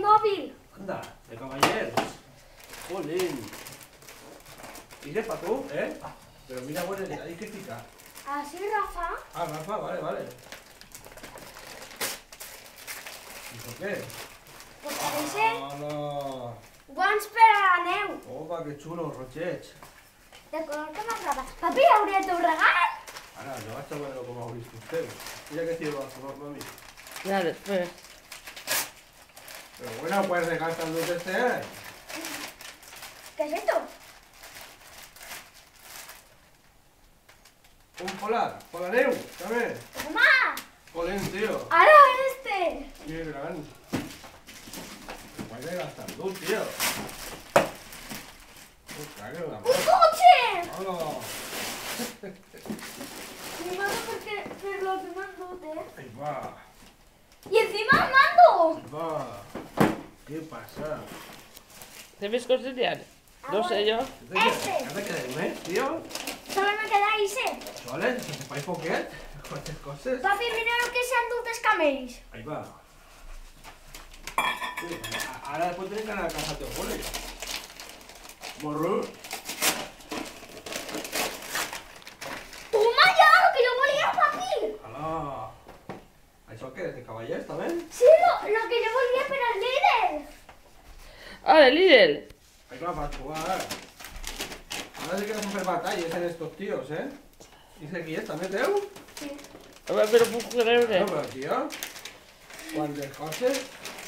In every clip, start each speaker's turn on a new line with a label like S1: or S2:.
S1: móvil.
S2: Anda, de caballero. Jolín. ¿Y de pa' tú, eh? Pero mira, bueno, hay que picar.
S1: ¿Así, Rafa?
S2: Ah, Rafa, vale. ¿Y por qué?
S1: Pues parece
S2: ¡Hala!
S1: guants per a la neu.
S2: Opa, que xulo, Rochets.
S1: De color que m'agrada. Papi, hauria tu regal?
S2: Ara, jo vaig a veure com heu vist vostè. Mira que cielo al color, mami.
S3: Ya después.
S2: Pero bueno, pues regal tan luz este, ¿eh?
S1: ¿Qué es esto?
S2: Un polar, polareu, també.
S1: ¡Toma!
S2: Jolín, tío.
S1: ¡Ahora este!
S2: Qué gran. Puede gastar luz, tío. Ostras, qué gran.
S1: ¡Un coche!
S2: ¡Hala!
S1: Mi mano porque per lo que mando, ¿eh?
S2: Ahí va.
S1: ¡Y encima mando!
S2: Ahí va. ¿Qué pasa?
S3: ¿Te ves costillar? No sé yo.
S1: Este.
S2: ¿Qué queda el mes, tío?
S1: Solo me queda ese.
S2: ¿Vale? ¿Se sepáis poquet? ¿Cuántas cosas?
S1: Papi, mira lo que se han dut els camells.
S2: Ahí va. Sí, ahora después tienes que anar a casa teu pone. Morro.
S1: Toma ya, lo que yo volia, papi.
S2: Hala. ¿Això què és? De cavallers, també?
S1: Sí, lo que yo volia per al líder.
S3: Ah, de Lidl.
S2: Ahí va, para jugar. Ahora sí que vamos a hacer batallas en estos tíos, ¿eh? ¿Y ese aquí es también teu?
S1: Sí.
S3: A ver, pero puc
S2: No,
S3: creure.
S2: però, tio. Quantes coses?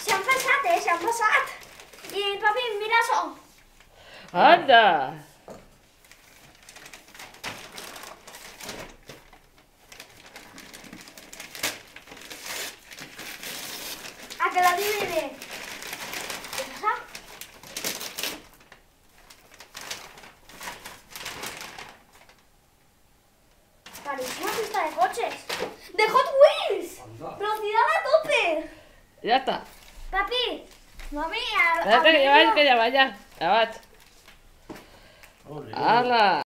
S1: S'han passat, s'han passat. I, papi, mira això.
S3: Anda.
S1: A que la divide. ¿Qué pasa? Parece una pista de coches. ¡De Hot Wheels!
S2: Anda.
S1: ¡Velocidad a tope!
S3: Ya está.
S1: Papi, mami,
S3: Espérate que ya vaya, que ya vaya. Ya vas.
S2: Ole.
S3: ¡Hala!